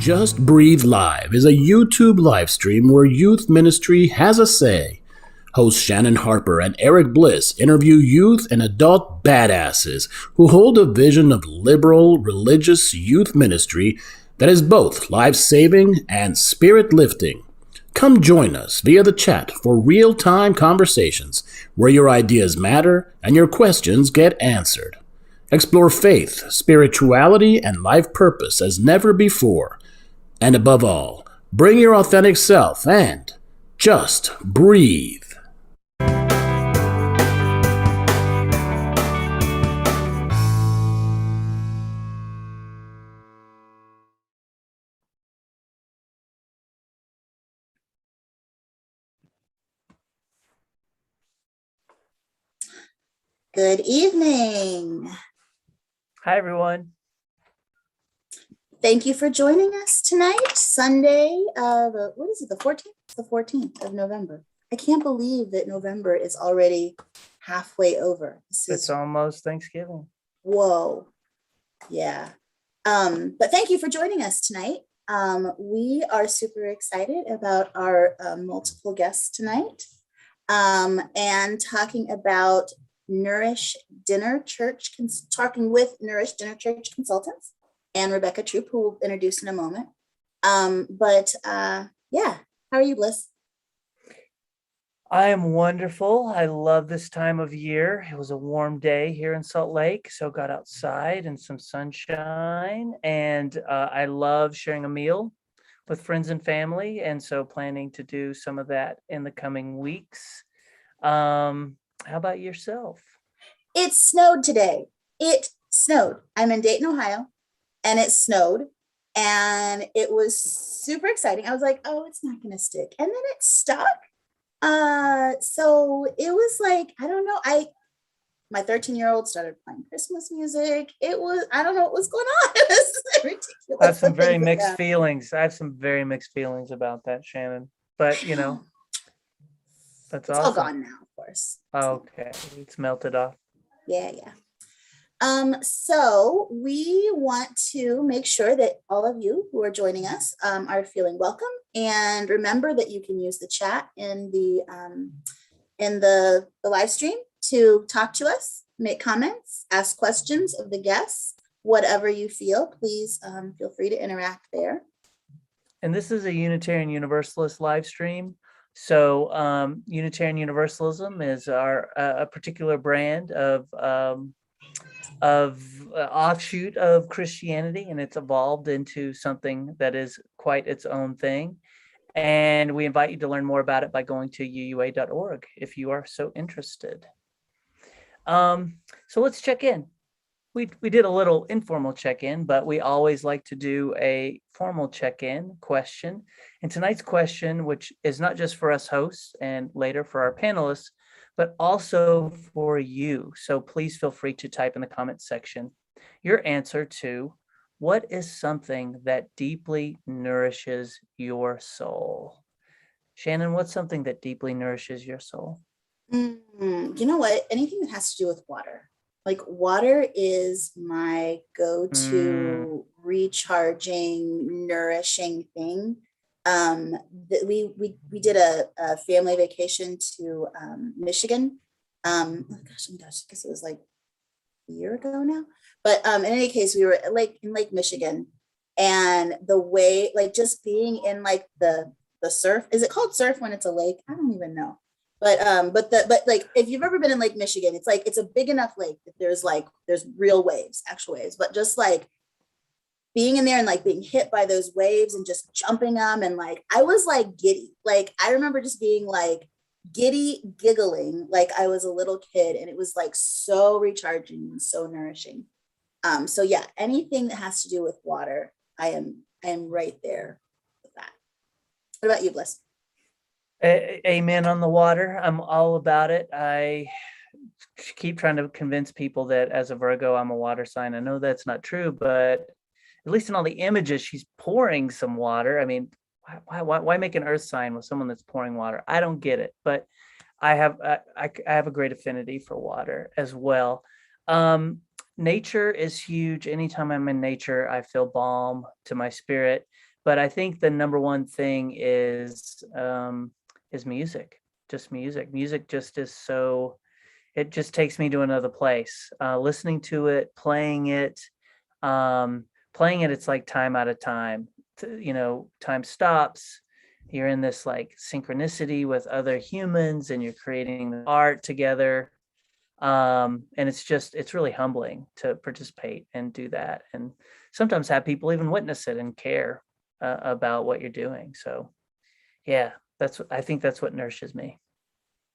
Just Breathe Live is a YouTube live stream where youth ministry has a say. Hosts Shannon Harper and Eric Bliss interview youth and adult badasses who hold a vision of liberal, religious youth ministry that is both life-saving and spirit-lifting. Come join us via the chat for real-time conversations where your ideas matter and your questions get answered. Explore faith, spirituality, and life purpose as never before. And above all, bring your authentic self and just breathe. Good evening. Hi, everyone. Thank you for joining us tonight, Sunday, the 14th? The 14th of November. I can't believe that November is already halfway over. It's almost Thanksgiving. Whoa. Yeah. But thank you for joining us tonight. We are super excited about our multiple guests tonight and talking about Nourish Dinner Church, talking with Nourish Dinner Church consultants and Rebecca Troop, who we'll introduce in a moment. Yeah, how are you, Bliss? I am wonderful. I love this time of year. It was a warm day here in Salt Lake, so got outside and some sunshine. And I love sharing a meal with friends and family, and so planning to do some of that in the coming weeks. How about yourself? It snowed today. It snowed. I'm in Dayton, Ohio, and it snowed, and it was super exciting. I was like, oh, it's not going to stick. And then it stuck. So it was like, I don't know. My 13-year-old started playing Christmas music. I don't know what was going on. It was ridiculous. I have some very mixed feelings. I have some very mixed feelings about that, Shannon. But, you know, that's it's awesome. all gone now, of course. Okay. It's melted off. Yeah. So we want to make sure that all of you who are joining us are feeling welcome, and remember that you can use the chat in the live stream to talk to us, make comments, ask questions of the guests, whatever you feel. Please feel free to interact there. And this is a Unitarian Universalist live stream. So Unitarian Universalism is a particular brand of offshoot of Christianity, and it's evolved into something that is quite its own thing. And we invite you to learn more about it by going to uua.org if you are so interested. So let's check in. We did a little informal check-in, but we always like to do a formal check-in question. And tonight's question, which is not just for us hosts and later for our panelists, but also for you. So please feel free to type in the comments section your answer to what is something that deeply nourishes your soul. Shannon, what's something that deeply nourishes your soul? You know what? Anything that has to do with water. Like water is my go-to recharging, nourishing thing. We did a family vacation to Michigan. Oh gosh, I guess it was like a year ago now. But in any case, we were in Lake Michigan, and the way, like, just being in like the surf. Is it called surf when it's a lake? I don't even know. But like, if you've ever been in Lake Michigan, it's like, it's a big enough lake that there's real waves, actual waves, but just like being in there and like being hit by those waves and just jumping them. And like, I was like giddy. Like, I remember just being like giddy, giggling like I was a little kid. And it was like so recharging and so nourishing. So yeah, anything that has to do with water, I am right there with that. What about you, Bliss? Amen on the water. I'm all about it. I keep trying to convince people that as a Virgo, I'm a water sign. I know that's not true, but at least in all the images, she's pouring some water. I mean, why make an earth sign with someone that's pouring water? I don't get it, but I have a great affinity for water as well. Nature is huge. Anytime I'm in nature, I feel balm to my spirit. But I think the number one thing is music, just music. Music just is so, it just takes me to another place. Listening to it, playing it, it's like time out of time. Time stops. You're in this like synchronicity with other humans, and you're creating art together. And it's really humbling to participate and do that, and sometimes have people even witness it and care about what you're doing. So yeah, I think that's what nourishes me.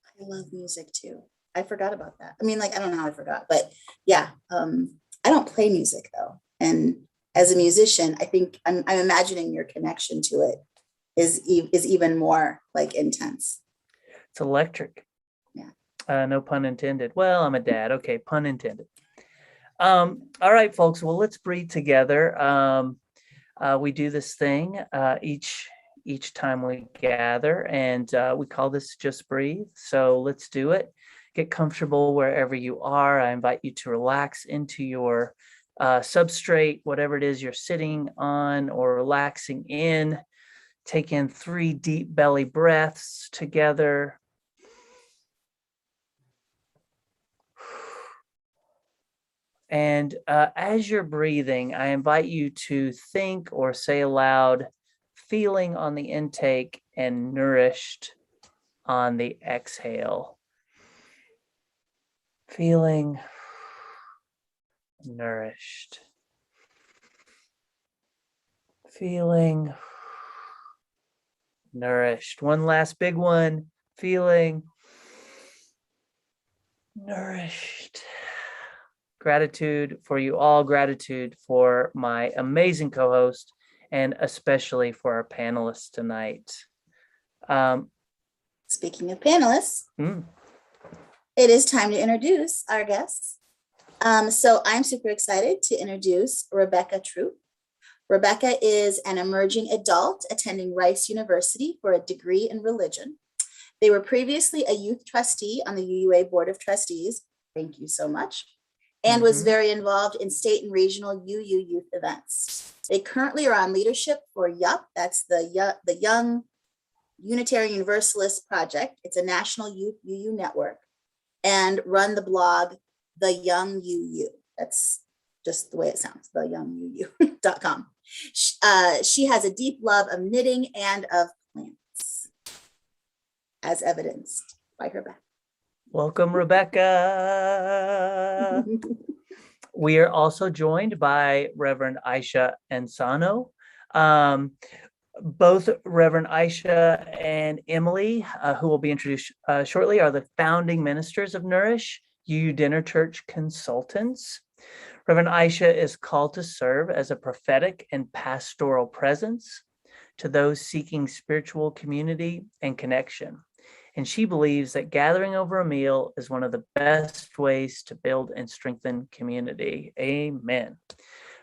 I love music too. I forgot about that. I mean, like, I don't know how I forgot, but yeah, I don't play music though. And as a musician, I think I'm imagining your connection to it is even more like intense. It's electric. Yeah. No pun intended. Well, I'm a dad. Okay, pun intended. All right, folks. Well, let's breathe together. We do this thing each time we gather, and we call this Just Breathe. So let's do it. Get comfortable wherever you are. I invite you to relax into your substrate, whatever it is you're sitting on or relaxing in. Take in 3 deep belly breaths together. And as you're breathing, I invite you to think or say aloud, feeling on the intake and nourished on the exhale. Feeling nourished. Feeling nourished. One last big one. Feeling nourished. Gratitude for you all. Gratitude for my amazing co-host, and especially for our panelists tonight. Speaking of panelists, it is time to introduce our guests. So I'm super excited to introduce Rebecca Troop. Rebecca is an emerging adult attending Rice University for a degree in religion. They were previously a youth trustee on the UUA Board of Trustees. Thank you so much. And was very involved in state and regional UU youth events. They currently are on leadership for JUUst, that's the Young Unitarian Universalist Project. It's a national youth UU network, and run the blog, The Young UU. That's just the way it sounds, theyounguu.com. She has a deep love of knitting and of plants, as evidenced by her back. Welcome, Rebecca. We are also joined by Reverend Aisha Ensano. Both Reverend Aisha and Emily, who will be introduced shortly, are the founding ministers of Nourish, UU Dinner Church consultants. Reverend Aisha is called to serve as a prophetic and pastoral presence to those seeking spiritual community and connection. And she believes that gathering over a meal is one of the best ways to build and strengthen community. Amen.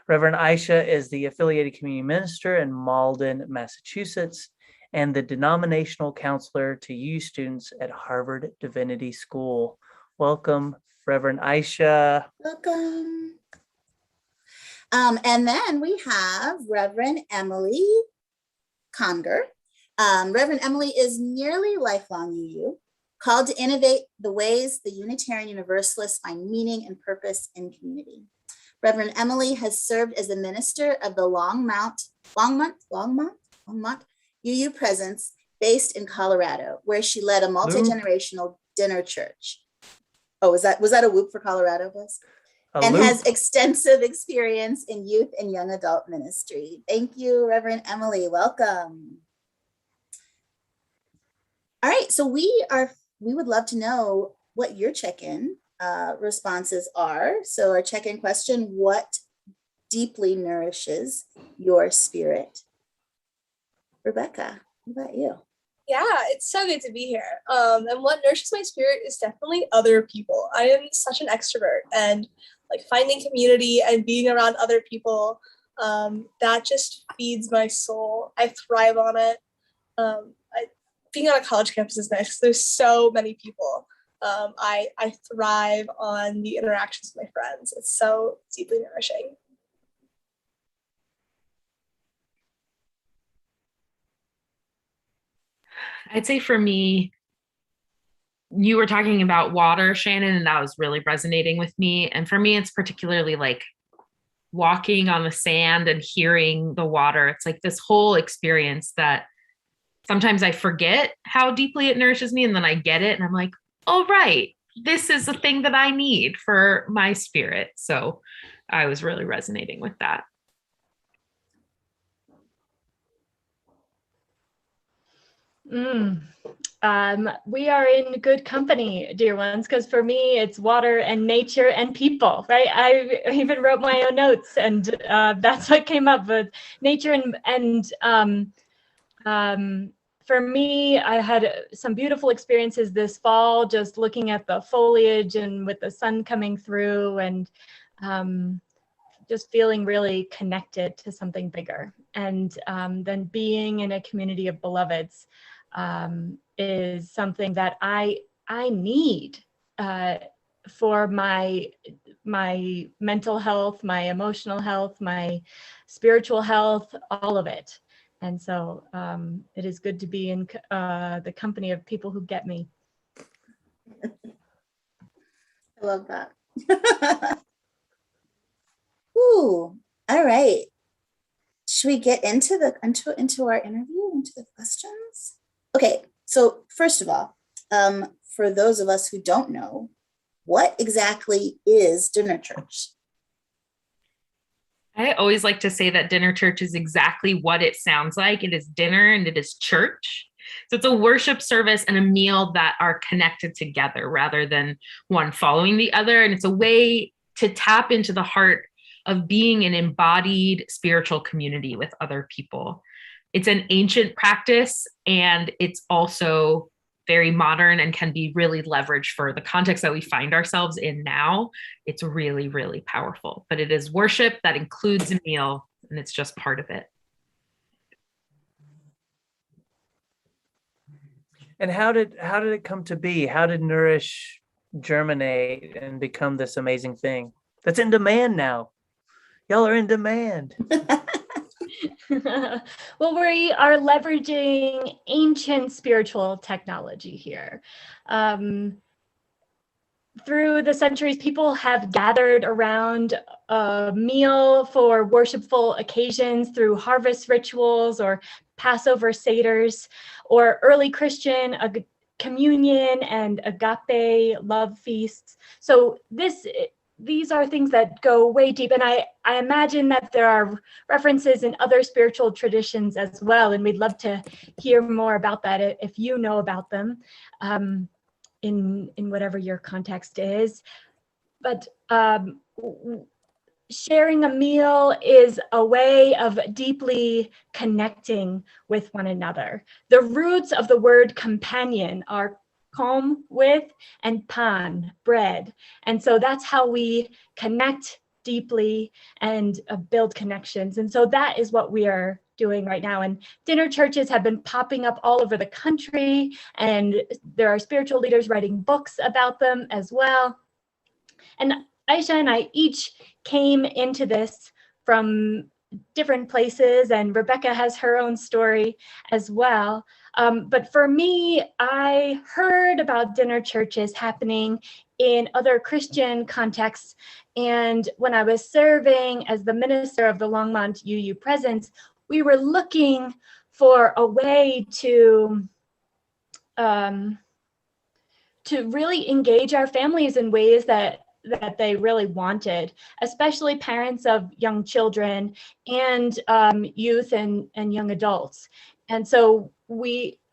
Reverend Aisha is the affiliated community minister in Malden, Massachusetts, and the denominational counselor to UU students at Harvard Divinity School. Welcome, Reverend Aisha. Welcome. And then we have Reverend Emily Conger. Reverend Emily is nearly lifelong UU, called to innovate the ways the Unitarian Universalists find meaning and purpose in community. Reverend Emily has served as the minister of the Longmont UU Presence based in Colorado, where she led a multi-generational dinner church. Oh, was that a whoop for Colorado, Bliss? And has extensive experience in youth and young adult ministry. Thank you, Reverend Emily. Welcome. All right, so we would love to know what your check-in responses are. So our check-in question: what deeply nourishes your spirit? Rebecca, what about you? Yeah, it's so good to be here. And what nourishes my spirit is definitely other people. I am such an extrovert, and like finding community and being around other people, that just feeds my soul. I thrive on it. Being on a college campus is nice because there's so many people. I thrive on the interactions with my friends. It's so deeply nourishing. I'd say for me, you were talking about water, Shannon, and that was really resonating with me. And for me, it's particularly like walking on the sand and hearing the water. It's like this whole experience that sometimes I forget how deeply it nourishes me. And then I get it and I'm like, oh, right, this is the thing that I need for my spirit. So I was really resonating with that. We are in good company, dear ones, because for me, it's water and nature and people, right? I even wrote my own notes, and that's what came up with nature for me, I had some beautiful experiences this fall, just looking at the foliage and with the sun coming through, and just feeling really connected to something bigger. And then being in a community of beloveds is something that I need for my mental health, my emotional health, my spiritual health, all of it. And so it is good to be in the company of people who get me. I love that. Ooh, all right. Should we get into our interview, into the questions? Okay, so first of all, for those of us who don't know, what exactly is dinner church? I always like to say that dinner church is exactly what it sounds like. It is dinner and it is church. So it's a worship service and a meal that are connected together rather than one following the other. And it's a way to tap into the heart of being an embodied spiritual community with other people. It's an ancient practice, and it's also very modern and can be really leveraged for the context that we find ourselves in now. It's really, really powerful, but it is worship that includes a meal, and it's just part of it. And how did it come to be? How did Nourish germinate and become this amazing thing that's in demand now? Y'all are in demand. Well, we are leveraging ancient spiritual technology here. Through the centuries, people have gathered around a meal for worshipful occasions through harvest rituals or Passover seders, or early Christian communion and agape love feasts. So these are things that go way deep. And I imagine that there are references in other spiritual traditions as well. And we'd love to hear more about that if you know about them in whatever your context is. But sharing a meal is a way of deeply connecting with one another. The roots of the word companion are com, with, and pan, bread. And so that's how we connect deeply and build connections. And so that is what we are doing right now. And dinner churches have been popping up all over the country, and there are spiritual leaders writing books about them as well. And Aisha and I each came into this from different places, and Rebecca has her own story as well. But for me, I heard about dinner churches happening in other Christian contexts. And when I was serving as the minister of the Longmont UU Presence, we were looking for a way to really engage our families in ways that they really wanted, especially parents of young children and youth and young adults. And so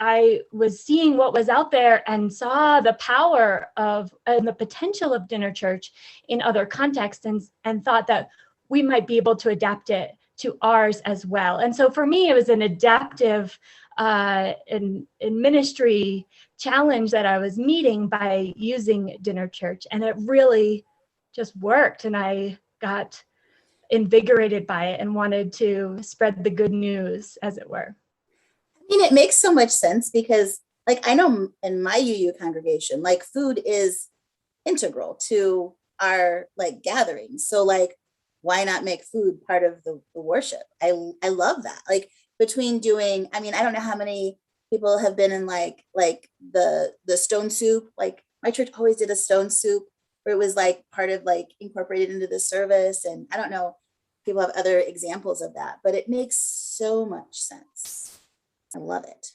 I was seeing what was out there and saw the power of and the potential of dinner church in other contexts, and thought that we might be able to adapt it to ours as well. And so for me, it was an adaptive in ministry challenge that I was meeting by using dinner church, and it really just worked, and I got invigorated by it and wanted to spread the good news, as it were. I mean, it makes so much sense because, like, I know in my UU congregation, like, food is integral to our like gatherings. So like, why not make food part of the worship? I love that. Like, between doing, I mean, I don't know how many people have been in like the stone soup. Like my church always did a stone soup where it was like part of like incorporated into the service. And I don't know, people have other examples of that, but it makes so much sense. I love it.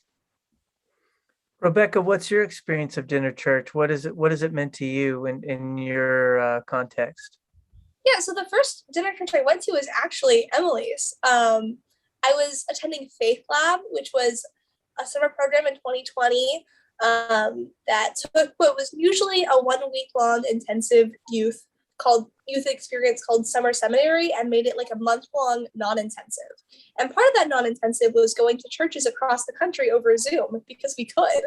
Rebecca, what's your experience of dinner church? What has it meant to you in your context? Yeah, so the first dinner church I went to was actually Emily's. I was attending Faith Lab, which was a summer program in 2020 that took what was usually a 1 week long intensive youth experience called Summer Seminary and made it like a month-long non-intensive. And part of that non-intensive was going to churches across the country over Zoom because we could.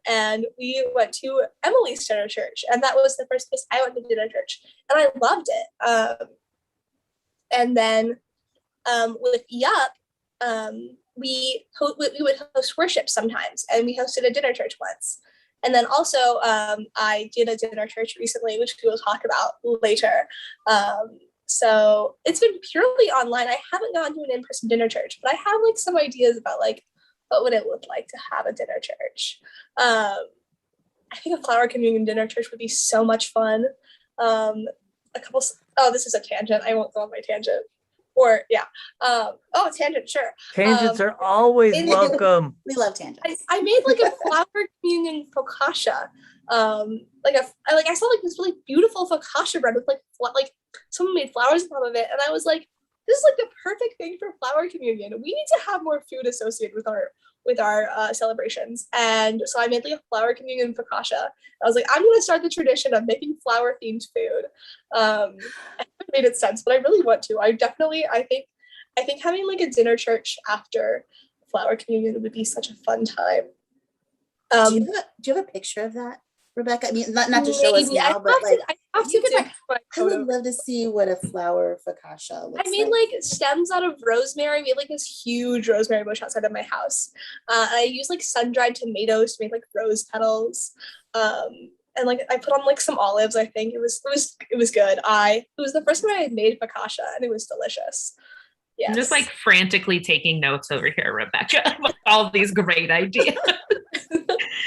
And we went to Emily's dinner church, and that was the first place I went to dinner church, and I loved it. And then with JUUst, we would host worship sometimes, and we hosted a dinner church once. And then also, I did a dinner church recently, which we will talk about later. So it's been purely online. I haven't gone to an in-person dinner church, but I have like some ideas about like what would it look like to have a dinner church. I think a flower communion dinner church would be so much fun. This is a tangent. I won't go on my tangent. Or yeah. Tangent, sure. Tangents are always welcome. We love tangents. I made like a flower communion focaccia. I saw like this really beautiful focaccia bread with like someone made flowers on top of it, and I was like, this is like the perfect thing for flower communion. We need to have more food associated with our celebrations. And so I made like a flower communion focaccia. I was like, I'm going to start the tradition of making flower themed food. I haven't made it since, but I really want to. I think having like a dinner church after flower communion would be such a fun time. Do you have a picture of that, Rebecca? I mean, not to show us now, but like I would love to see what a flower focaccia looks like. I made like stems out of rosemary. We had like this huge rosemary bush outside of my house. I used like sun-dried tomatoes to make like rose petals. And like I put on like some olives. I think it was good. It was the first time I had made focaccia, and it was delicious. Yes. I'm just like frantically taking notes over here, Rebecca. All these great ideas.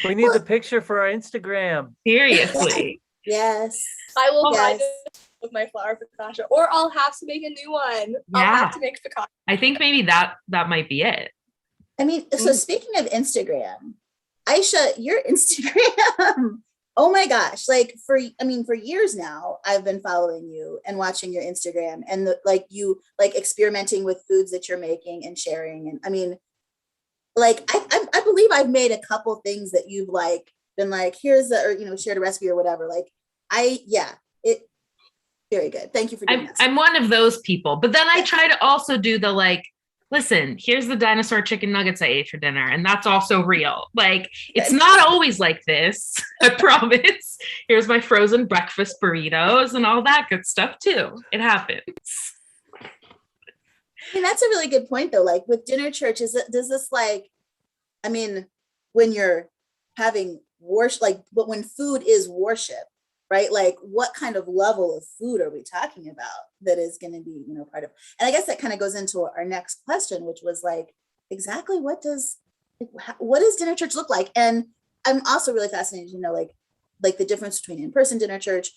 We need the picture for our Instagram. Seriously. Yes. I will find it with my flower focaccia, or I'll have to make a new one. Yeah. I'll have to make focaccia. I think maybe that might be it. I mean, so speaking of Instagram, Aisha, your Instagram. Oh my gosh. Like for years now, I've been following you and watching your Instagram, and you experimenting with foods that you're making and sharing. And I mean, like, I believe I've made a couple things that you've like been like, here's shared a recipe or whatever. Like very good. Thank you for doing that. I'm one of those people, but then I try to also do the like, listen, here's the dinosaur chicken nuggets I ate for dinner, and that's also real. Like, it's not always like this, I promise. Here's my frozen breakfast burritos and all that good stuff too. It happens. I mean, that's a really good point though. Like with dinner church, does this like, I mean, when you're having worship, but when food is worship, right? Like what kind of level of food are we talking about that is going to be, part of, and I guess that kind of goes into our next question, which was like, exactly what does dinner church look like? And I'm also really fascinated to know, like the difference between in-person dinner church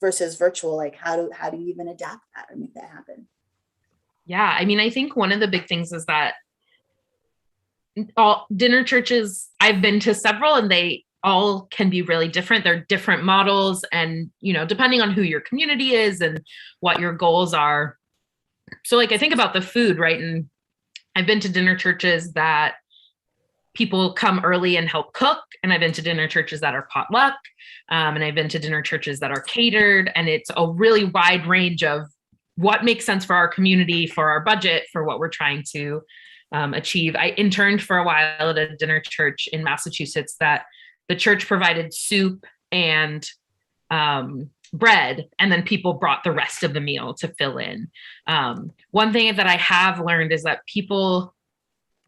versus virtual, like how do you even adapt that or make that happen? Yeah. I mean, I think one of the big things is that all dinner churches, I've been to several, and they all can be really different. They're different models, and, depending on who your community is and what your goals are. So like, I think about the food, right? And I've been to dinner churches that people come early and help cook. And I've been to dinner churches that are potluck. And I've been to dinner churches that are catered. And it's a really wide range of what makes sense for our community, for our budget, for what we're trying to achieve. I interned for a while at a dinner church in Massachusetts that the church provided soup and bread, and then people brought the rest of the meal to fill in. One thing that I have learned is that people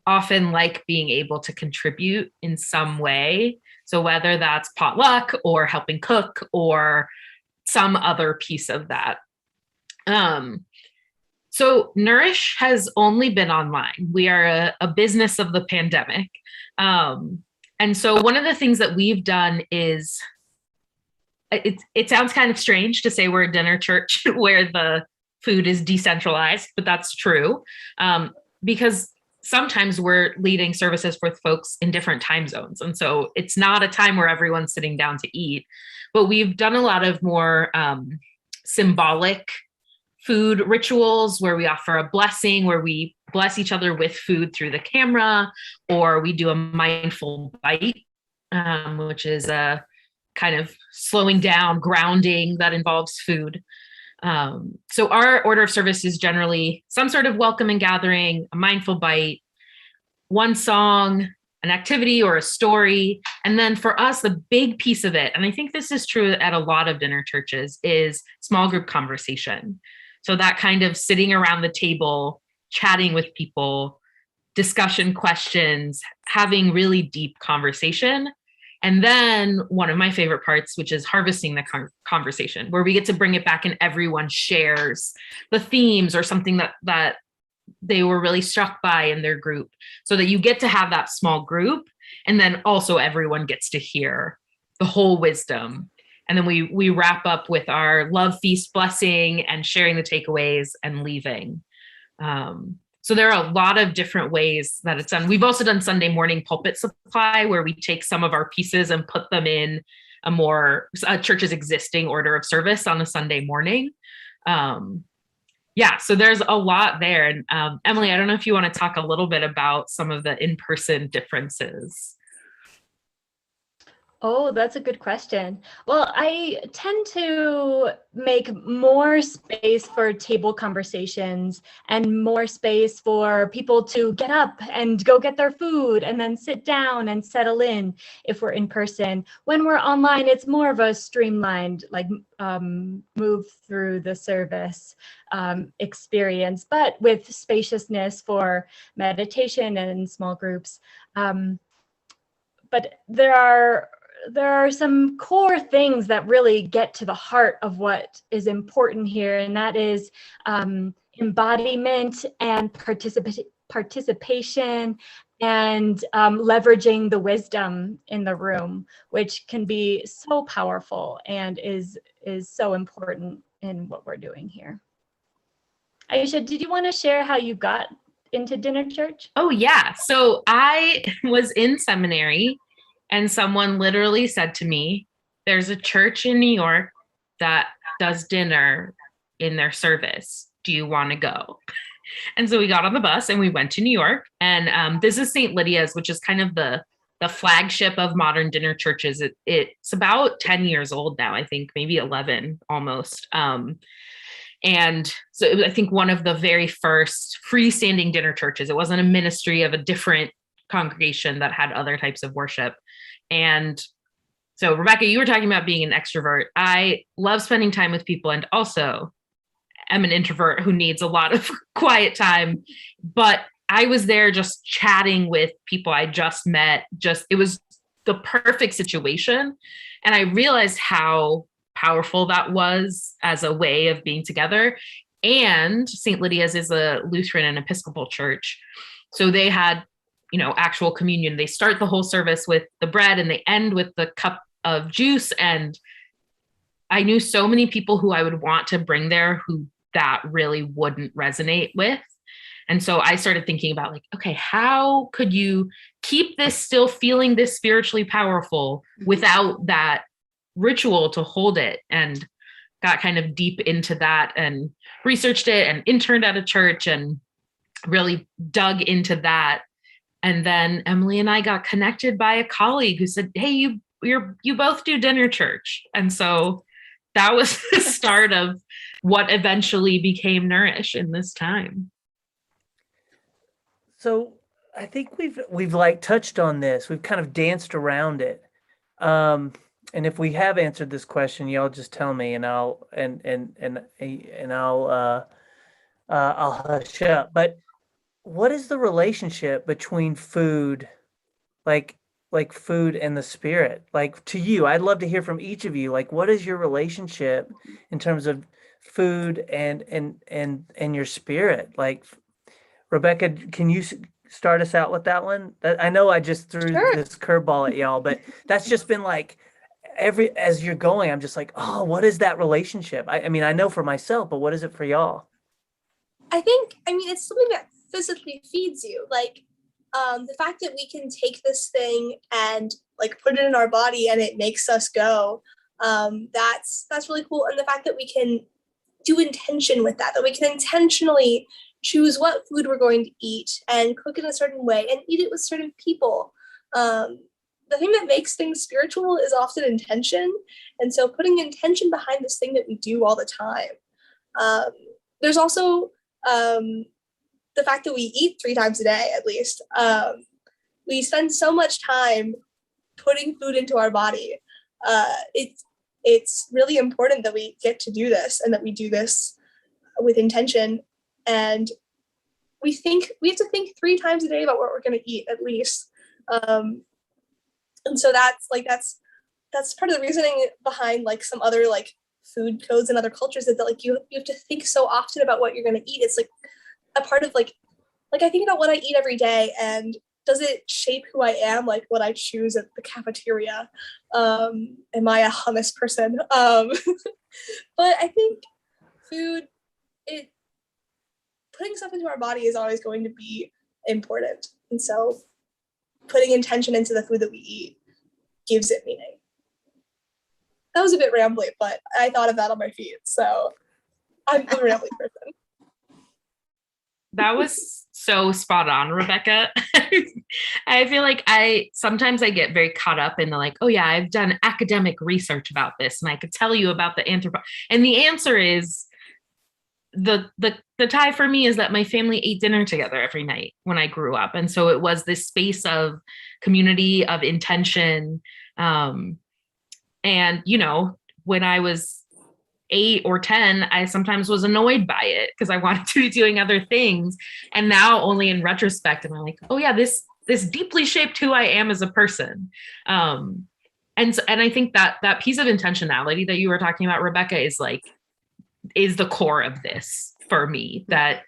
often like being able to contribute in some way. So whether that's potluck or helping cook or some other piece of that. So Nourish has only been online. We are a business of the pandemic. And so one of the things that we've done is, it sounds kind of strange to say we're a dinner church where the food is decentralized, but that's true. Because sometimes we're leading services with folks in different time zones. And so it's not a time where everyone's sitting down to eat, but we've done a lot of more symbolic food rituals where we offer a blessing, where we bless each other with food through the camera, or we do a mindful bite, which is a kind of slowing down, grounding that involves food. So our order of service is generally some sort of welcome and gathering, a mindful bite, one song, an activity or a story. And then for us, the big piece of it, and I think this is true at a lot of dinner churches, is small group conversation. So that kind of sitting around the table, chatting with people, discussion questions, having really deep conversation. And then one of my favorite parts, which is harvesting the conversation, where we get to bring it back and everyone shares the themes or something that they were really struck by in their group, so that you get to have that small group. And then also everyone gets to hear the whole wisdom. And then we wrap up with our love feast blessing and sharing the takeaways and leaving. So there are a lot of different ways that it's done. We've also done Sunday morning pulpit supply, where we take some of our pieces and put them in a church's existing order of service on a Sunday morning. So there's a lot there. And Emily, I don't know if you want to talk a little bit about some of the in-person differences. Oh, that's a good question. Well, I tend to make more space for table conversations and more space for people to get up and go get their food and then sit down and settle in if we're in person. When we're online, it's more of a streamlined, like move through the service experience, but with spaciousness for meditation and small groups. But there are some core things that really get to the heart of what is important here, and that is embodiment and participation and leveraging the wisdom in the room, which can be so powerful and is so important in what we're doing here. Aisha, did you want to share how you got into dinner church? Oh, yeah. So I was in seminary, and someone literally said to me, there's a church in New York that does dinner in their service. Do you want to go? And so we got on the bus and we went to New York. And this is St. Lydia's, which is kind of the flagship of modern dinner churches. It's about 10 years old now, I think, maybe 11 almost. And so it was, I think, one of the very first freestanding dinner churches. It wasn't a ministry of a different congregation that had other types of worship. And so, Rebecca, you were talking about being an extrovert. I love spending time with people, and also am an introvert who needs a lot of quiet time. But I was there just chatting with people I just met. It was the perfect situation. And I realized how powerful that was as a way of being together. And St. Lydia's is a Lutheran and Episcopal church. So they had, actual communion. They start the whole service with the bread and they end with the cup of juice. And I knew so many people who I would want to bring there who that really wouldn't resonate with. And so I started thinking about okay, how could you keep this still feeling this spiritually powerful without that ritual to hold it? And got kind of deep into that and researched it and interned at a church and really dug into that. And then Emily and I got connected by a colleague who said, hey, you both do dinner church. And so that was the start of what eventually became Nourish in this time. So I think we've touched on this. We've kind of danced around it. And if we have answered this question, y'all just tell me, and I'll hush up. But what is the relationship between food, like food and the spirit? To you, I'd love to hear from each of you. What is your relationship in terms of food and your spirit. Like, Rebecca, can you start us out with that one? I know I just threw Sure. this curveball at y'all, but that's just been like as you're going, I'm just like, oh, what is that relationship? I mean, I know for myself, but what is it for y'all? I mean, it's something that physically feeds you. Like, the fact that we can take this thing and like put it in our body and it makes us go, that's really cool. And the fact that we can do intention with that we can intentionally choose what food we're going to eat and cook in a certain way and eat it with certain people. The thing that makes things spiritual is often intention. And so putting intention behind this thing that we do all the time. There's also the fact that we eat 3 times a day, at least. We spend so much time putting food into our body. It's really important that we get to do this and that we do this with intention. And we have to think 3 times a day about what we're going to eat, at least. And so that's part of the reasoning behind like some other like food codes in other cultures, is that like you have to think so often about what you're going to eat. It's like a part of like I think about what I eat every day, and does it shape who I am, like what I choose at the cafeteria? Am I a hummus person? But I think food, putting stuff into our body is always going to be important. And so putting intention into the food that we eat gives it meaning. That was a bit rambly, but I thought of that on my feet. So I'm a rambly person. That was so spot on, Rebecca. I feel like sometimes I get very caught up in the like, oh yeah, I've done academic research about this and I could tell you about the and the answer is the tie for me is that my family ate dinner together every night when I grew up. And so it was this space of community, of intention. And, you know, when I was 8 or 10, I sometimes was annoyed by it because I wanted to be doing other things. And now only in retrospect, am I like, oh yeah, this deeply shaped who I am as a person. And I think that piece of intentionality that you were talking about, Rebecca, is the core of this for me, that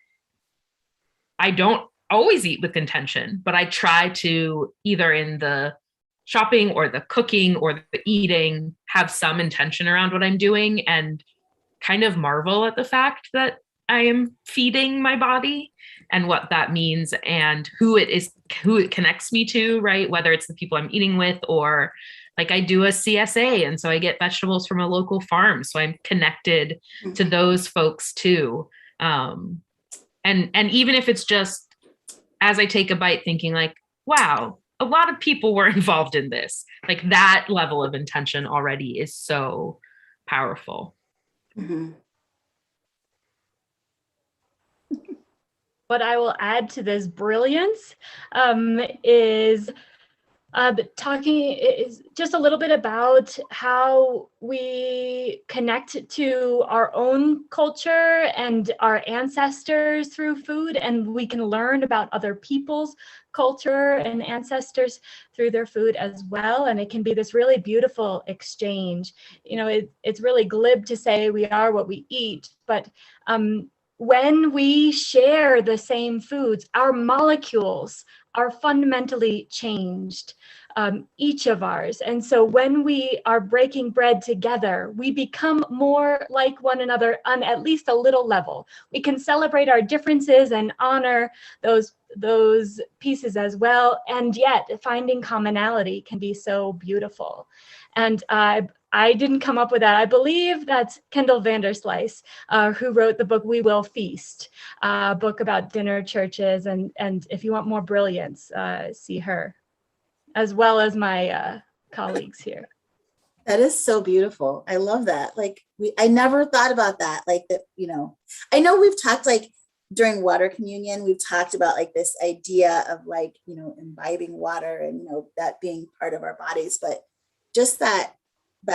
I don't always eat with intention, but I try to, either in the shopping or the cooking or the eating, have some intention around what I'm doing, and kind of marvel at the fact that I am feeding my body and what that means and who it connects me to, right? Whether it's the people I'm eating with, or like I do a CSA, and so I get vegetables from a local farm, so I'm connected to those folks too. And even if it's just as I take a bite thinking like, wow, a lot of people were involved in this, like that level of intention already is so powerful. Mm-hmm. What I will add to this brilliance is talking is just a little bit about how we connect to our own culture and our ancestors through food, and we can learn about other people's culture and ancestors through their food as well. And it can be this really beautiful exchange. You know, it's really glib to say we are what we eat, but when we share the same foods, our molecules are fundamentally changed, each of ours. And so when we are breaking bread together, we become more like one another on at least a little level. We can celebrate our differences and honor those pieces as well. And yet finding commonality can be so beautiful. And I didn't come up with that. I believe that's Kendall Vanderslice, who wrote the book We Will Feast, a book about dinner churches. And if you want more brilliance, see her, as well as my colleagues here. That is so beautiful. I love that. Like I never thought about that. Like that, you know, I know we've talked like during water communion, we've talked about like this idea of like, you know, imbibing water and, you know, that being part of our bodies, but just that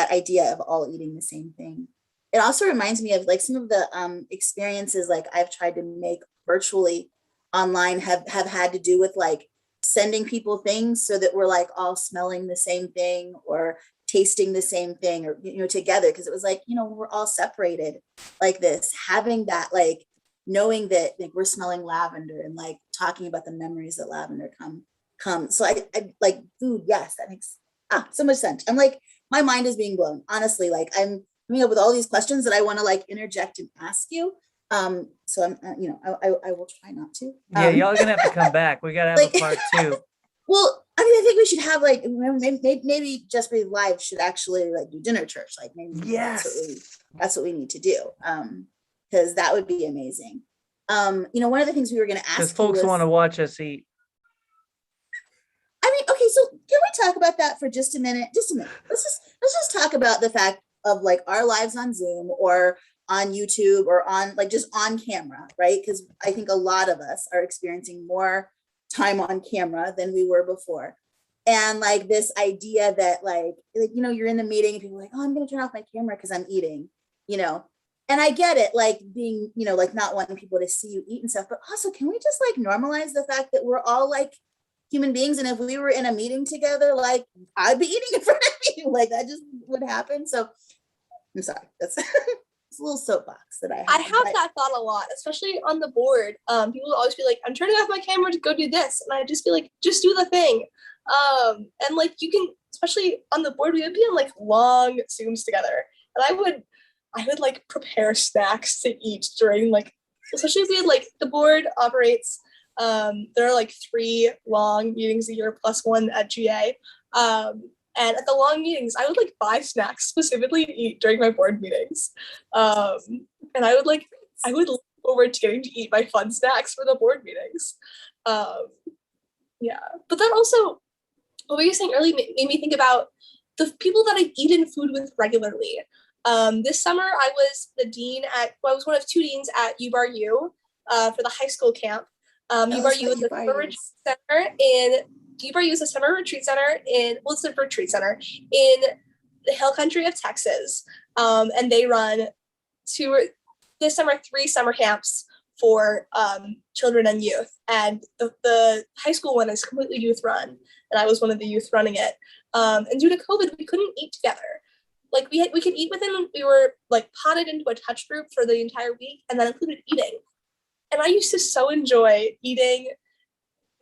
idea of all eating the same thing. It also reminds me of like some of the experiences like I've tried to make virtually online have had to do with like sending people things so that we're like all smelling the same thing, or tasting the same thing or, together. Cause it was like, we're all separated like this, having that, like, knowing that like we're smelling lavender and like talking about the memories that lavender come. So I like food. Yes. That makes so much sense. I'm like, my mind is being blown. Honestly, like I'm coming up with all these questions that I want to like interject and ask you. So I'm, I will try not to. Yeah, y'all are gonna have to come back. We gotta have like- a part 2. Well, I mean, I think we should have like maybe Just Breathe Live should actually like do dinner church. Like maybe that's what we need to do. Because that would be amazing. One of the things we were going to ask Because folks want to watch us eat. I mean, okay, so can we talk about that for just a minute? Just a minute. Let's just talk about the fact of like our lives on Zoom or on YouTube or on like just on camera, right? Because I think a lot of us are experiencing more time on camera than we were before. And like this idea that like you're in the meeting and people are like, oh, I'm going to turn off my camera because I'm eating, and I get it, like being, like not wanting people to see you eat and stuff, but also can we just like normalize the fact that we're all like human beings? And if we were in a meeting together, like I'd be eating in front of you, like that just would happen. So I'm sorry, that's it's a little soapbox that I have that thought a lot, especially on the board. People will always be like, I'm turning off my camera to go do this. And I just be like, just do the thing. And like you can, especially on the board, we would be on like long Zooms together. And I would like prepare snacks to eat during like, especially if we had like the board operates, there are like 3 long meetings a year plus 1 at GA. And at the long meetings, I would like buy snacks specifically to eat during my board meetings. And I would look forward to getting to eat my fun snacks for the board meetings. Yeah, but that also, what we were saying earlier made me think about the people that I've eaten food with regularly. This summer, I was I was one of 2 deans at UBarU for the high school camp. UBarU is a summer retreat center UBarU is a summer retreat center it's a retreat center in the hill country of Texas. And they run this summer 3 summer camps for children and youth. And the high school one is completely youth run. And I was one of the youth running it. And due to COVID, we couldn't eat together. Like we could eat we were like potted into a touch group for the entire week, and that included eating. And I used to so enjoy eating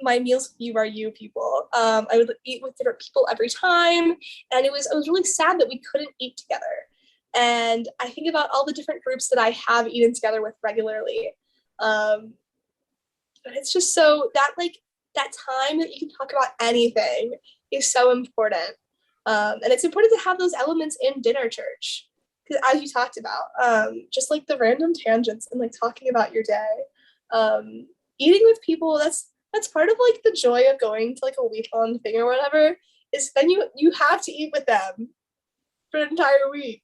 my meals with URU people. I would eat with different people every time. And I was really sad that we couldn't eat together. And I think about all the different groups that I have eaten together with regularly. And it's just so that time that you can talk about anything is so important. And it's important to have those elements in dinner church. Because as you talked about, just like the random tangents and like talking about your day, eating with people, that's part of like the joy of going to like a week-long thing or whatever, is then you have to eat with them for an entire week.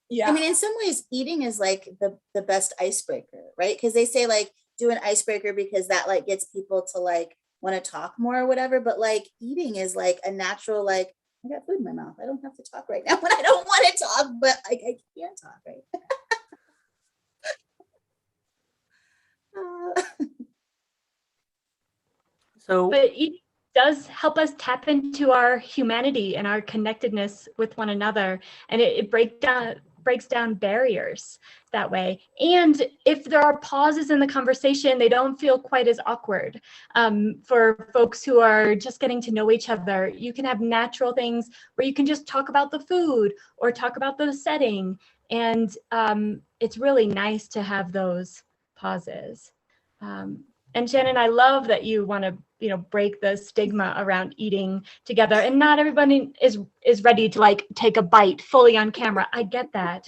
Yeah. I mean, in some ways, eating is like the best icebreaker, right? Because they say like do an icebreaker because that like gets people to like want to talk more or whatever. But like eating is like a natural, like, I got food in my mouth. I don't have to talk right now when I don't want to talk, but like I can't talk, right? But eating does help us tap into our humanity and our connectedness with one another, and it breaks down barriers that way. And if there are pauses in the conversation, they don't feel quite as awkward. For folks who are just getting to know each other, you can have natural things where you can just talk about the food or talk about the setting, and it's really nice to have those pauses. And Shannon, I love that you want to, break the stigma around eating together. And not everybody is ready to like take a bite fully on camera. I get that.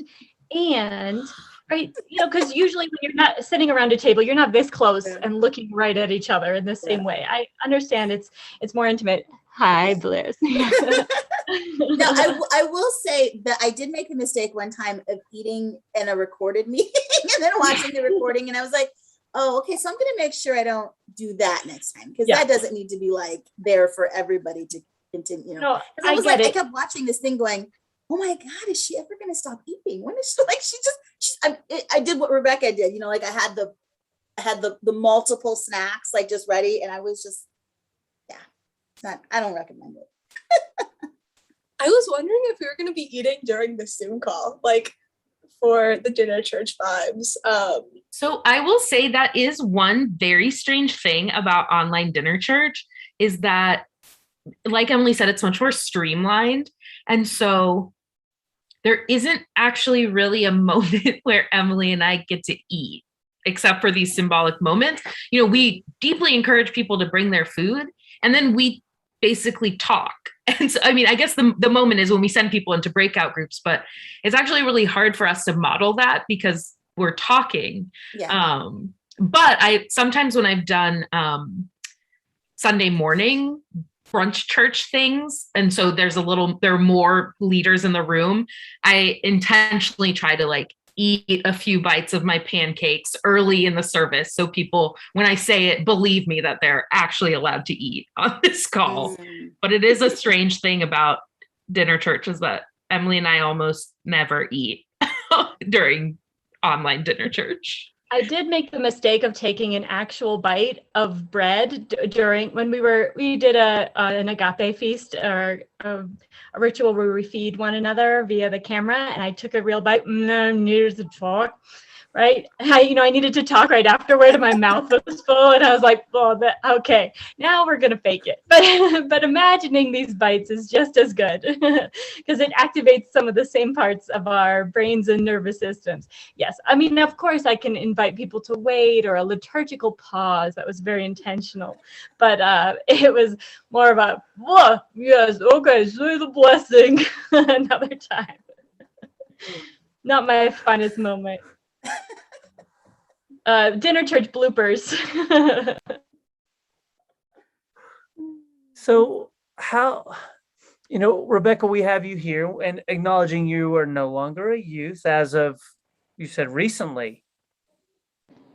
And right, because usually when you're not sitting around a table, you're not this close and looking right at each other in the same way. I understand it's more intimate. Hi, Bliss. No, I will say that I did make the mistake one time of eating in a recorded meeting and then watching the recording, and I was like, oh, okay, so I'm going to make sure I don't do that next time, because that doesn't need to be like there for everybody to continue. No, I was I kept watching this thing going, oh my God, is she ever going to stop eating? When is she like, I did what Rebecca did, like I had the multiple snacks like just ready, and I was just, I don't recommend it. I was wondering if we were going to be eating during the Zoom call, like for the dinner church vibes. So I will say that is one very strange thing about online dinner church is that, like Emily said, it's much more streamlined. And so there isn't actually really a moment where Emily and I get to eat, except for these symbolic moments. We deeply encourage people to bring their food, and then we basically talk. And so, I guess the moment is when we send people into breakout groups, but it's actually really hard for us to model that because we're talking. Yeah. But sometimes when I've done Sunday morning brunch church things, and so there are more leaders in the room, I intentionally try to eat a few bites of my pancakes early in the service so people, when I say it, believe me that they're actually allowed to eat on this call. But it is a strange thing about dinner church is that Emily and I almost never eat during online dinner church. I did make the mistake of taking an actual bite of bread during when we did an agape feast or a ritual where we feed one another via the camera, and I took a real bite. Needed to talk, right? I needed to talk right afterward, and my mouth was full, and I was like, "Oh, okay, now we're gonna fake it." But imagining these bites is just as good because it activates some of the same parts of our brains and nervous systems. Yes, of course, I can invite people to wait or a liturgical pause. That was very intentional, but it was more about, "Whoa, yes, okay, say the blessing," another time. Not my finest moment. Dinner church bloopers. So how, Rebecca, we have you here, and acknowledging you are no longer a youth as of, you said recently.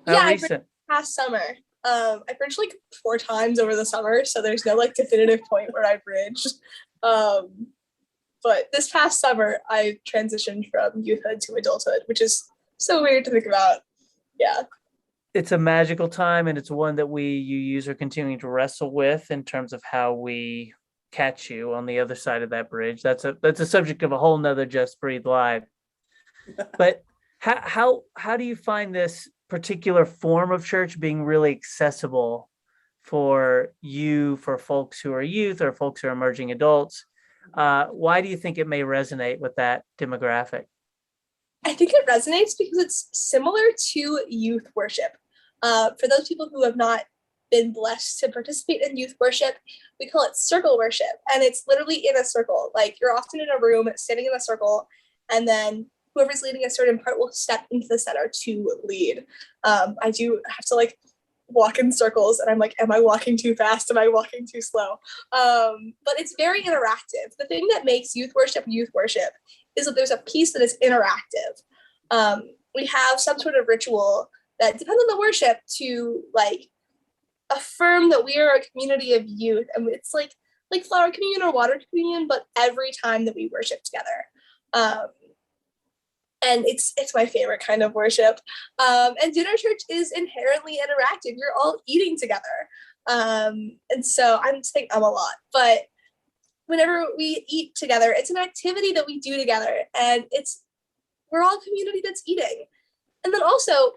How recent? Past summer. I bridged 4 times over the summer, so there's no definitive point where I bridged. But this past summer, I transitioned from youthhood to adulthood, which is so weird to think about. Yeah. It's a magical time, and it's one that JUUst are continuing to wrestle with in terms of how we catch you on the other side of that bridge. That's a subject of a whole nother Just Breathe Live. But how do you find this particular form of church being really accessible for folks who are youth or folks who are emerging adults? Why do you think it may resonate with that demographic? I think it resonates because it's similar to youth worship. For those people who have not been blessed to participate in youth worship, we call it circle worship. And it's literally in a circle. You're often in a room sitting in a circle, and then whoever's leading a certain part will step into the center to lead. I do have to walk in circles, and I'm am I walking too fast? Am I walking too slow? But it's very interactive. The thing that makes youth worship is that there's a piece that is interactive. We have some sort of ritual that depends on the worship to affirm that we are a community of youth, and it's like flower communion or water communion, but every time that we worship together. And it's my favorite kind of worship. And dinner church is inherently interactive. You're all eating together. And so I'm saying a lot, but whenever we eat together, it's an activity that we do together, and we're all a community that's eating. And then also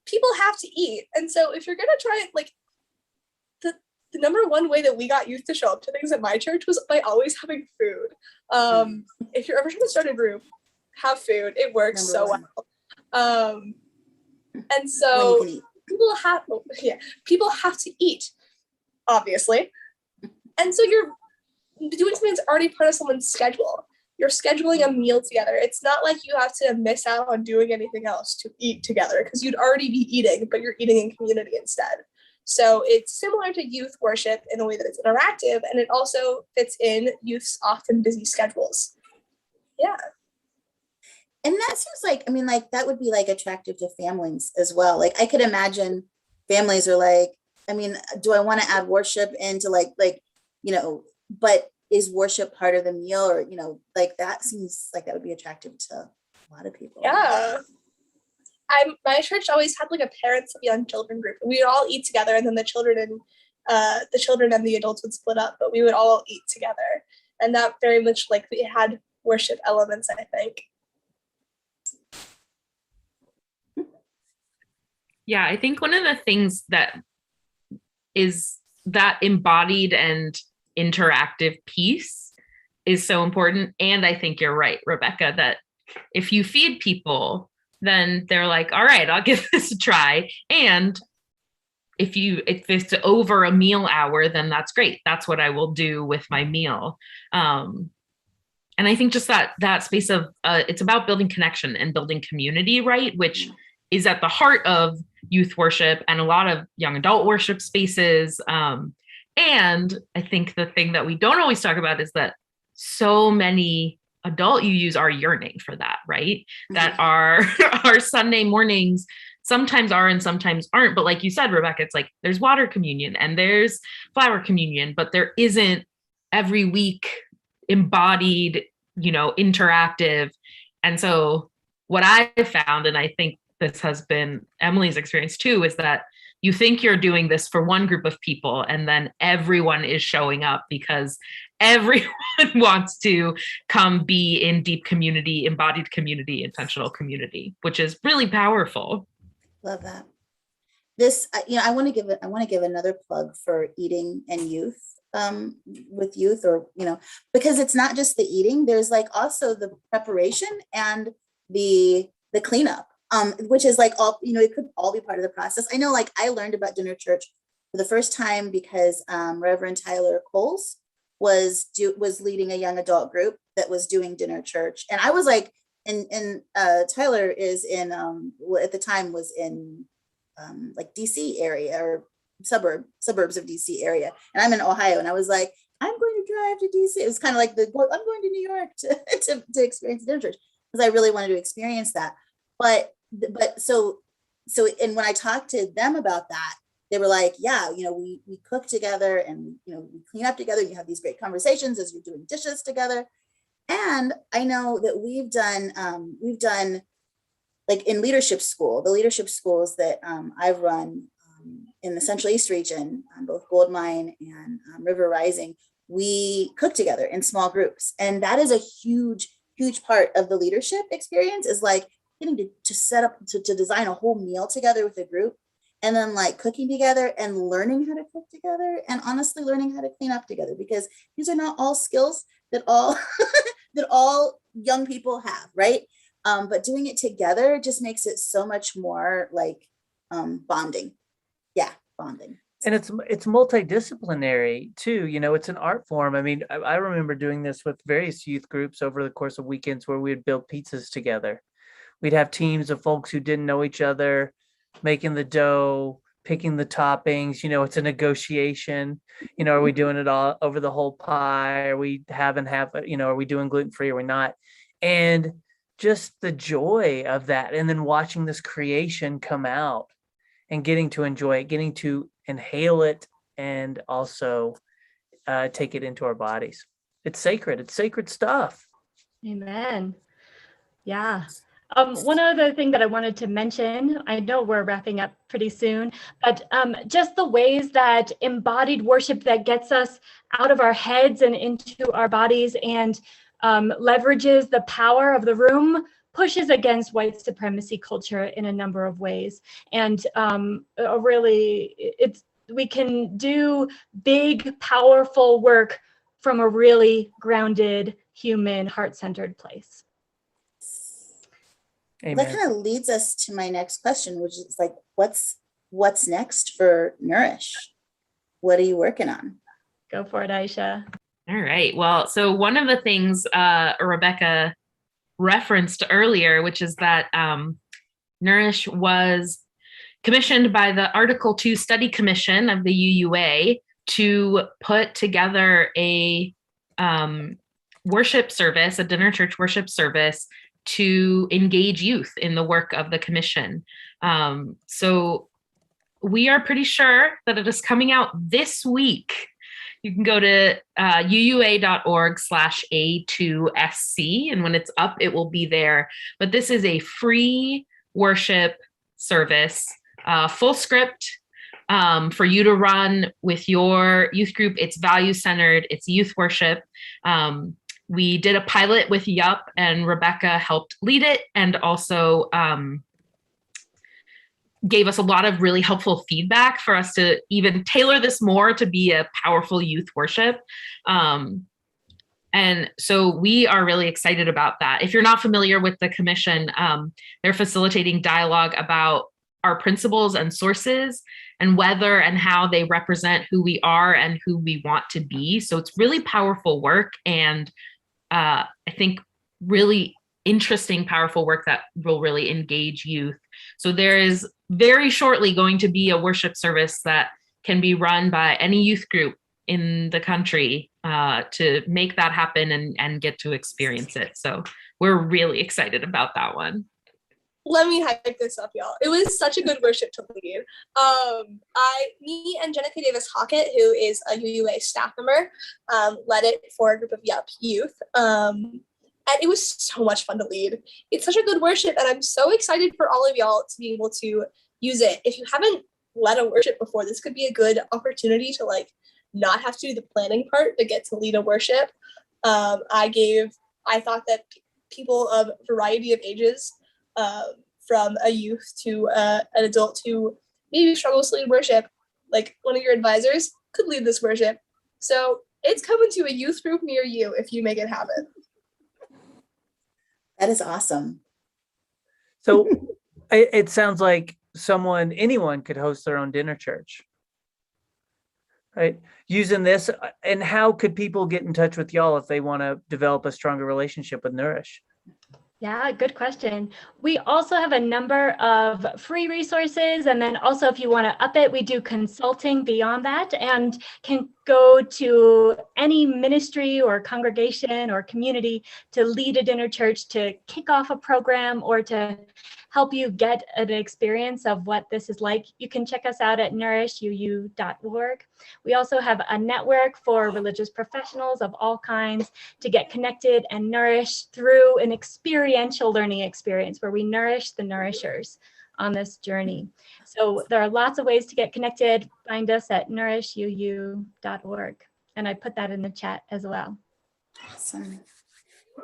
people have to eat. And so if you're going to try it, the number one way that we got youth to show up to things at my church was by always having food. If you're ever trying to start a group, have food. It works so well. And so people have to eat, obviously. And so you're doing something that's already part of someone's schedule. You're scheduling a meal together. It's not like you have to miss out on doing anything else to eat together, because you'd already be eating, but you're eating in community instead. So it's similar to youth worship in a way that it's interactive, and it also fits in youth's often busy schedules. Yeah. And that seems that would be attractive to families as well. I could imagine families are do I want to add worship into but is worship part of the meal, or, that seems like that would be attractive to a lot of people. Yeah. My church always had a parents of young children group. We would all eat together, and then the children and the adults would split up, but we would all eat together. And that very much like it had worship elements, I think. Yeah, I think one of the things that is that embodied and interactive piece is so important. And I think you're right, Rebecca, that if you feed people, then they're like, all right, I'll give this a try. And if it's over a meal hour, then that's great. That's what I will do with my meal. And I think just that space of it's about building connection and building community, right? Which is at the heart of youth worship and a lot of young adult worship spaces. And I think the thing that we don't always talk about is that so many adult UUs are yearning for that, right? That our Sunday mornings sometimes are and sometimes aren't. But like you said, Rebecca, it's like there's water communion and there's flower communion, but there isn't every week embodied, interactive. And so what I found, and I think this has been Emily's experience too, is that you think you're doing this for one group of people and then everyone is showing up because everyone wants to come be in deep community, embodied community, intentional community, which is really powerful. Love that. This, I want to give another plug for eating and youth, with youth, or, because it's not just the eating, there's like also the preparation and the cleanup, which is like all, it could all be part of the process. I know, like, I learned about dinner church for the first time because Reverend Tyler Coles was leading a young adult group that was doing dinner church. And I was like, and Tyler is in, at the time was in like DC area or suburbs of DC area. And I'm in Ohio. And I was like, I'm going to drive to DC. It was kind of like I'm going to New York to experience dinner church, because I really wanted to experience that. But so, and when I talked to them about that, they were like, yeah, we cook together and, we clean up together. You have these great conversations as you're doing dishes together. And I know that we've done like in leadership school, the leadership schools that I've run in the Central East region, both Gold Mine and River Rising, we cook together in small groups. And that is a huge, huge part of the leadership experience, is like getting to set up, to design a whole meal together with a group, and then like cooking together and learning how to cook together, and honestly learning how to clean up together, because these are not all skills that all that all young people have, right? But doing it together just makes it so much more like bonding. Yeah, bonding. And it's multidisciplinary too. It's an art form. I mean, I remember doing this with various youth groups over the course of weekends where we'd build pizzas together. We'd have teams of folks who didn't know each other, making the dough, picking the toppings. It's a negotiation. Are we doing it all over the whole pie? Are we having half, are we doing gluten-free? Are we not? And just the joy of that. And then watching this creation come out and getting to enjoy it, getting to inhale it, and also take it into our bodies. It's sacred. It's sacred stuff. Amen. Yeah. One other thing that I wanted to mention, I know we're wrapping up pretty soon, but just the ways that embodied worship that gets us out of our heads and into our bodies and leverages the power of the room, pushes against white supremacy culture in a number of ways. And we can do big, powerful work from a really grounded, human, heart-centered place. Amen. That kind of leads us to my next question, which is like, what's next for Nourish? What are you working on? Go for it, Aisha. All right. Well, so one of the things Rebecca referenced earlier, which is that Nourish was commissioned by the Article 2 Study Commission of the UUA to put together a worship service, a dinner church worship service, to engage youth in the work of the commission. So we are pretty sure that it is coming out this week. You can go to uua.org/A2SC, and when it's up, it will be there. But this is a free worship service, full script, for you to run with your youth group. It's value-centered, it's youth worship. We did a pilot with JUUst, and Rebecca helped lead it, and also gave us a lot of really helpful feedback for us to even tailor this more to be a powerful youth worship. And so we are really excited about that. If you're not familiar with the commission, they're facilitating dialogue about our principles and sources and whether and how they represent who we are and who we want to be. So it's really powerful work, and I think really interesting, powerful work that will really engage youth. So there is very shortly going to be a worship service that can be run by any youth group in the country to make that happen and get to experience it. So we're really excited about that one. Let me hype this up, y'all. It was such a good worship to lead. Me and Jenica Davis-Hockett, who is a UUA staff member, led it for a group of youth. And it was so much fun to lead. It's such a good worship, and I'm so excited for all of y'all to be able to use it. If you haven't led a worship before, this could be a good opportunity to not have to do the planning part, but get to lead a worship. I thought that people of a variety of ages, from a youth to an adult who maybe struggles to lead worship, like one of your advisors, could lead this worship. So it's coming to a youth group near you if you make it happen. That is awesome. So it sounds like anyone could host their own dinner church, right? Using this, and how could people get in touch with y'all if they want to develop a stronger relationship with Nourish? Yeah, good question. We also have a number of free resources. And then also, if you want to up it, we do consulting beyond that and can go to any ministry or congregation or community to lead a dinner church, to kick off a program, or to help you get an experience of what this is like. You can check us out at nourishuu.org. We also have a network for religious professionals of all kinds to get connected and nourished through an experiential learning experience where we nourish the nourishers on this journey. So there are lots of ways to get connected. Find us at nourishuu.org. And I put that in the chat as well. Awesome.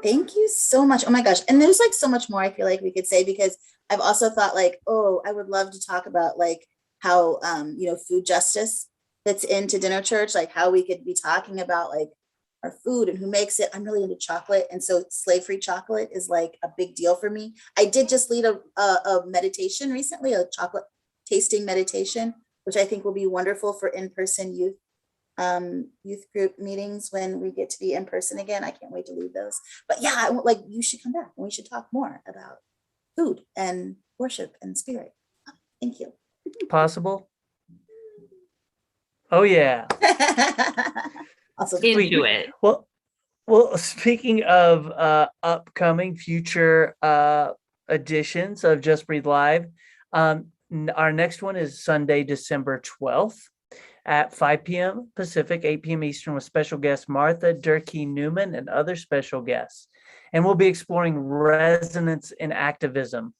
Thank you so much. Oh my gosh. And there's so much more I feel like we could say, because I've also thought I would love to talk about how, food justice fits into dinner church, how we could be talking about our food and who makes it. I'm really into chocolate. And so slave-free chocolate is a big deal for me. I did just lead a meditation recently, a chocolate tasting meditation, which I think will be wonderful for in-person youth group meetings when we get to be in person again. I can't wait to lead those. But yeah, you should come back and we should talk more about food and worship and spirit. Thank you. Possible? Oh yeah. Also Into it. Well, speaking of upcoming future editions of Just Breathe Live, our next one is Sunday, December 12th at 5 p.m. Pacific, 8 p.m. Eastern, with special guest Martha Durkee Newman and other special guests. And we'll be exploring resonance in activism.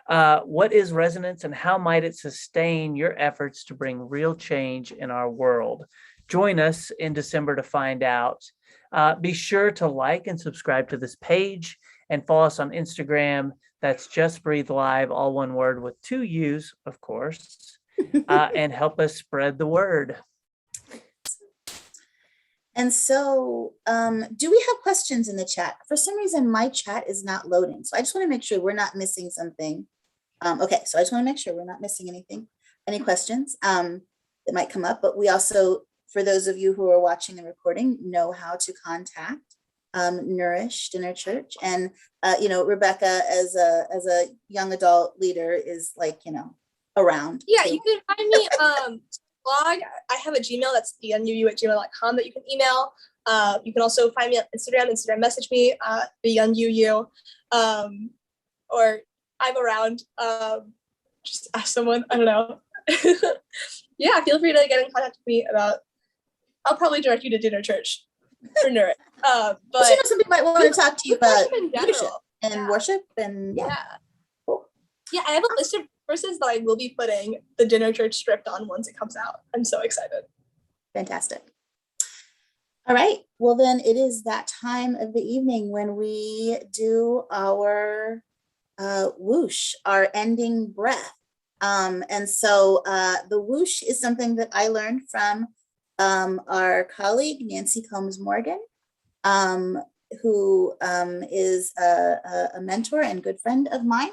What is resonance, and how might it sustain your efforts to bring real change in our world? Join us in December to find out. Be sure to like and subscribe to this page and follow us on Instagram. That's Just Breathe Live, all one word with 2 U's, of course, and help us spread the word. And so, do we have questions in the chat? For some reason, my chat is not loading. So I just want to make sure we're not missing something. Okay, so I just want to make sure we're not missing anything. Any questions that might come up? But we also, for those of you who are watching the recording, know how to contact Nourish Dinner Church. And, Rebecca, as a young adult leader, is around. Yeah, too. you can find me blog. I have a Gmail, that's theyounguu@gmail.com, that you can email. You can also find me on Instagram message me, theyounguu, or I'm around. Just ask someone, I don't know. Yeah, feel free to get in contact with me about, I'll probably direct you to dinner church for Nourish. But some people might want to talk to you about in leadership general and worship and yeah, I have a list of that I will be putting the Dinner Church script on once it comes out. I'm so excited. Fantastic. All right. Well, then it is that time of the evening when we do our whoosh, our ending breath. And so the whoosh is something that I learned from our colleague, Nancy Combs Morgan, who is a mentor and good friend of mine.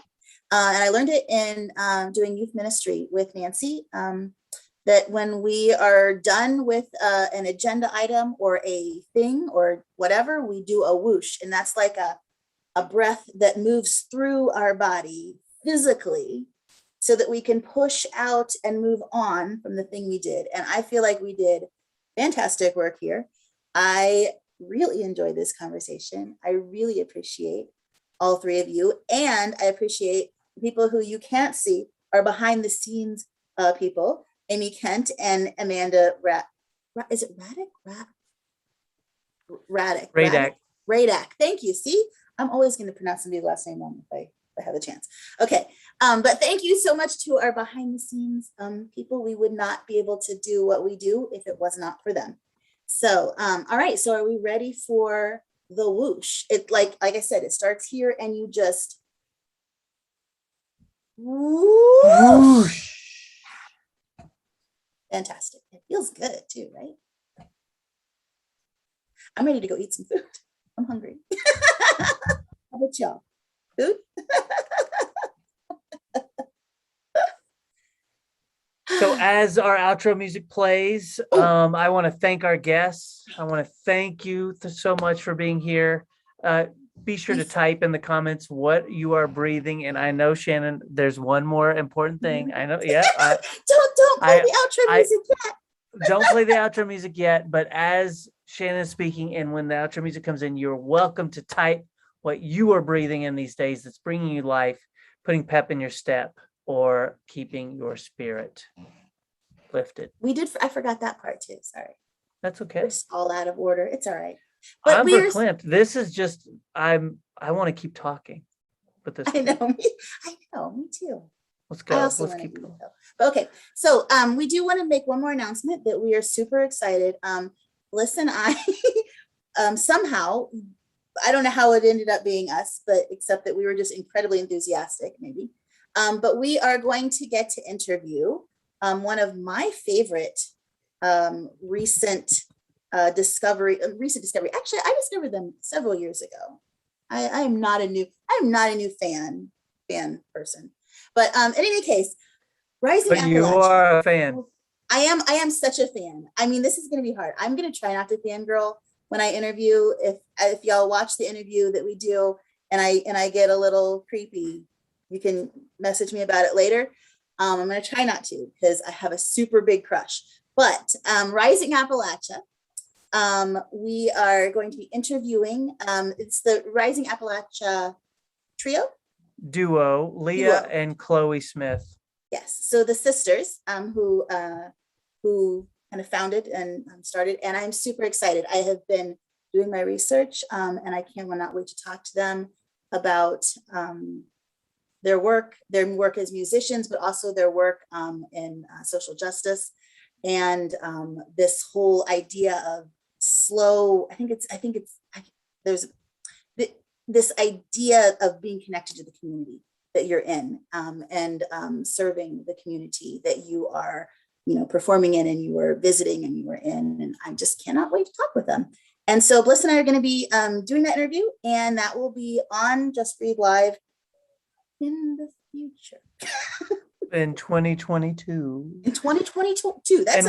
And I learned it in doing youth ministry with Nancy, that when we are done with an agenda item or a thing or whatever, we do a whoosh. And that's like a breath that moves through our body physically so that we can push out and move on from the thing we did. And I feel like we did fantastic work here. I really enjoyed this conversation. I really appreciate all three of you. And I appreciate people who you can't see are behind the scenes people, Amy Kent and Amanda is it Raddick? Raddick. Thank you. See, I'm always going to pronounce somebody's last name wrong if I have a chance. Okay. But thank you so much to our behind the scenes people. We would not be able to do what we do if it was not for them. So, all right. So are we ready for the whoosh? It like I said, it starts here and you just whoosh. Fantastic. It feels good too, right? I'm ready to go eat some food. I'm hungry. How about y'all? Food? So as our outro music plays, I want to thank our guests. I want to thank you so much for being here. Be sure to type in the comments what you are breathing. And I know, Shannon, there's one more important thing. I know, yeah. Don't play the outro music yet. Don't play the outro music yet, but as Shannon is speaking and when the outro music comes in, you're welcome to type what you are breathing in these days that's bringing you life, putting pep in your step, or keeping your spirit lifted. I forgot that part too. Sorry. That's okay. We're just all out of order. It's all right. But I'm verklempt. This is just I want to keep talking. But this I know, me too. Let's go. Let's keep going. Okay, so we do want to make one more announcement that we are super excited. Bliss and I somehow, I don't know how it ended up being us, but except that we were just incredibly enthusiastic, maybe. But we are going to get to interview one of my favorite recent discovery. Actually, I discovered them several years ago. I am not a new fan person, but in any case, Rising But Appalachia. you are a fan. I am such a fan. I mean, this is going to be hard. I'm going to try not to fangirl when I interview. If y'all watch the interview that we do, and I get a little creepy, you can message me about it later. I'm going to try not to because I have a super big crush. But Rising Appalachia. We are going to be interviewing, it's the Rising Appalachia duo, Leah and Chloe Smith. Yes, so the sisters who kind of founded and started, and I'm super excited. I have been doing my research and I cannot wait to talk to them about their work as musicians, but also their work in social justice and this whole idea of slow. There's this idea of being connected to the community that you're in and serving the community that you are, performing in and you are visiting and you are in, and I just cannot wait to talk with them. And so Bliss and I are going to be doing that interview, and that will be on Just Breathe Live in the future. In 2022. In 2022. That's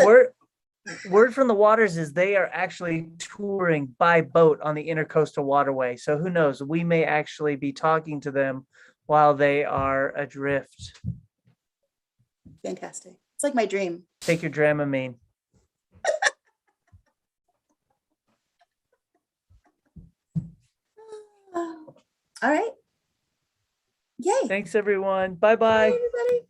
word from the waters is they are actually touring by boat on the Intercoastal Waterway. So who knows? We may actually be talking to them while they are adrift. Fantastic. It's like my dream. Take your Dramamine. All right. Yay. Thanks, everyone. Bye-bye. Bye, everybody.